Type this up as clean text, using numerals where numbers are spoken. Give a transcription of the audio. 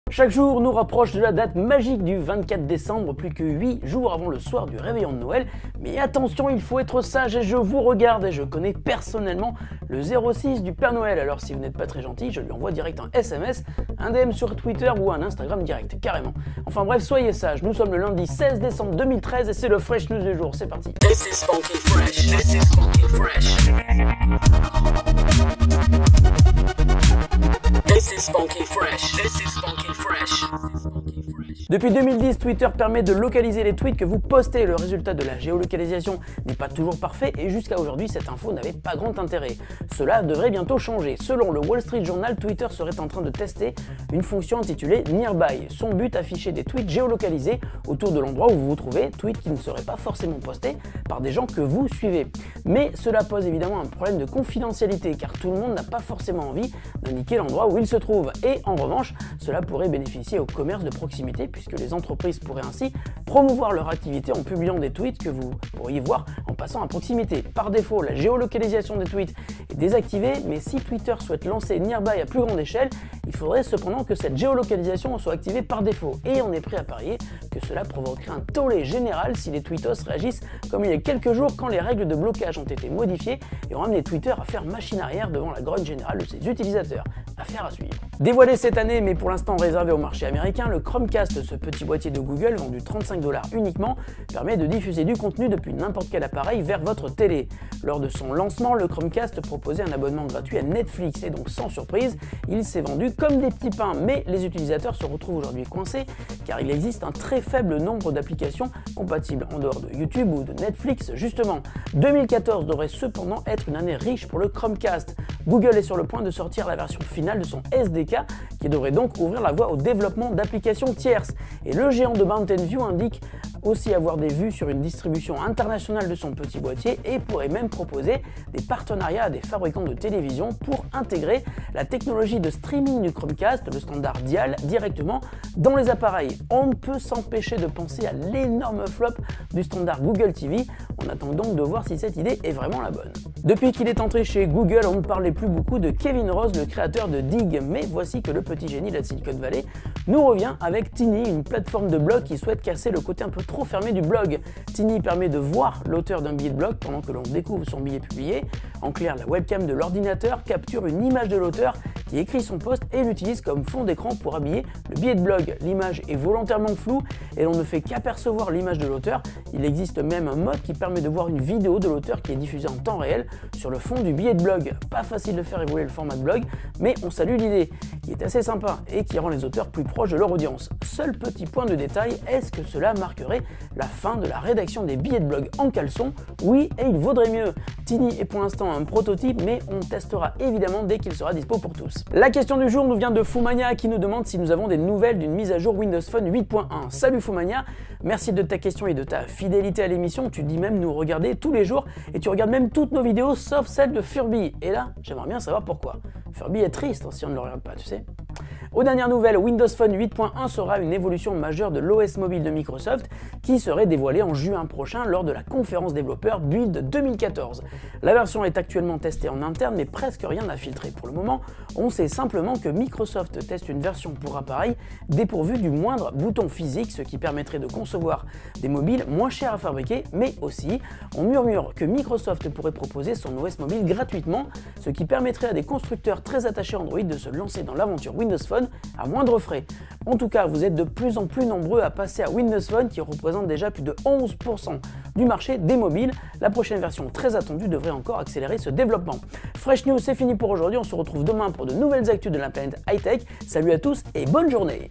Chaque jour nous rapproche de la date magique du 24 décembre, plus que 8 jours avant le soir du réveillon de Noël. Mais attention, il faut être sage et je vous regarde et je connais personnellement le 06 du Père Noël. Alors si vous n'êtes pas très gentil, je lui envoie direct un SMS, un DM sur Twitter ou un Instagram direct, carrément. Enfin bref, soyez sages, nous sommes le lundi 16 décembre 2013 et c'est le Fresh News du jour, c'est parti. This is funky fresh. This is funky fresh. This is funky fresh. This is funky fresh. Depuis 2010, Twitter permet de localiser les tweets que vous postez. Le résultat de la géolocalisation n'est pas toujours parfait et jusqu'à aujourd'hui, cette info n'avait pas grand intérêt. Cela devrait bientôt changer. Selon le Wall Street Journal, Twitter serait en train de tester une fonction intitulée Nearby. Son but, afficher des tweets géolocalisés autour de l'endroit où vous vous trouvez, tweets qui ne seraient pas forcément postés par des gens que vous suivez. Mais cela pose évidemment un problème de confidentialité car tout le monde n'a pas forcément envie d'indiquer l'endroit où il se trouve. Et en revanche, cela pourrait bénéficier au commerce de proximité puisque les entreprises pourraient ainsi promouvoir leur activité en publiant des tweets que vous pourriez voir en passant à proximité. Par défaut, la géolocalisation des tweets est désactivée, mais si Twitter souhaite lancer Nearby à plus grande échelle, il faudrait cependant que cette géolocalisation soit activée par défaut. Et on est prêt à parier que cela provoquerait un tollé général si les tweetos réagissent comme il y a quelques jours quand les règles de blocage ont été modifiées et ont amené Twitter à faire machine arrière devant la grogne générale de ses utilisateurs. Affaire à suivre. Dévoilé cette année, mais pour l'instant réservé au marché américain, le Chromecast, ce petit boîtier de Google vendu 35 $ uniquement, permet de diffuser du contenu depuis n'importe quel appareil vers votre télé. Lors de son lancement, le Chromecast proposait un abonnement gratuit à Netflix et donc sans surprise, il s'est vendu comme des petits pains. Mais les utilisateurs se retrouvent aujourd'hui coincés car il existe un très faible nombre d'applications compatibles en dehors de YouTube ou de Netflix justement. 2014 devrait cependant être une année riche pour le Chromecast. Google est sur le point de sortir la version finale de son SDK qui devrait donc ouvrir la voie au développement d'applications tierces. Et le géant de Mountain View indique aussi avoir des vues sur une distribution internationale de son petit boîtier et pourrait même proposer des partenariats à des fabricants de télévision pour intégrer la technologie de streaming du Chromecast, le standard Dial, directement dans les appareils. On ne peut s'empêcher de penser à l'énorme flop du standard Google TV. On attend donc de voir si cette idée est vraiment la bonne. Depuis qu'il est entré chez Google, on ne parlait plus beaucoup de Kevin Rose, le créateur de Digg, mais voici que le petit génie de la Silicon Valley nous revient avec Tiny, une plateforme de blog qui souhaite casser le côté un peu trop fermé du blog. Tiny permet de voir l'auteur d'un billet de blog pendant que l'on découvre son billet publié. En clair, la webcam de l'ordinateur capture une image de l'auteur qui écrit son post et l'utilise comme fond d'écran pour habiller le billet de blog. L'image est volontairement floue et l'on ne fait qu'apercevoir l'image de l'auteur. Il existe même un mode qui permet de voir une vidéo de l'auteur qui est diffusée en temps réel sur le fond du billet de blog. Pas facile de faire évoluer le format de blog, mais on salue l'idée, qui est assez sympa et qui rend les auteurs plus proches de leur audience. Seul petit point de détail, est-ce que cela marquerait la fin de la rédaction des billets de blog en caleçon? Oui, et il vaudrait mieux. Tiny est pour l'instant un prototype, mais on testera évidemment dès qu'il sera dispo pour tous. La question du jour nous vient de Foumania qui nous demande si nous avons des nouvelles d'une mise à jour Windows Phone 8.1. Salut Foumania, merci de ta question et de ta fidélité à l'émission. Tu dis même nous regarder tous les jours et tu regardes même toutes nos vidéos sauf celle de Furby. Et là, j'aimerais bien savoir pourquoi. Furby est triste si on ne le regarde pas, tu sais. Aux dernières nouvelles, Windows Phone 8.1 sera une évolution majeure de l'OS mobile de Microsoft qui serait dévoilée en juin prochain lors de la conférence développeur Build 2014. La version est actuellement testée en interne mais presque rien n'a filtré pour le moment. On sait simplement que Microsoft teste une version pour appareil dépourvue du moindre bouton physique, ce qui permettrait de concevoir des mobiles moins chers à fabriquer, mais aussi on murmure que Microsoft pourrait proposer son OS mobile gratuitement, ce qui permettrait à des constructeurs très attachés à Android de se lancer dans l'aventure Windows Phone à moindre frais. En tout cas, vous êtes de plus en plus nombreux à passer à Windows Phone qui représente déjà plus de 11% du marché des mobiles. La prochaine version très attendue devrait encore accélérer ce développement. Fresh News, c'est fini pour aujourd'hui. On se retrouve demain pour de nouvelles actus de la planète high-tech. Salut à tous et bonne journée!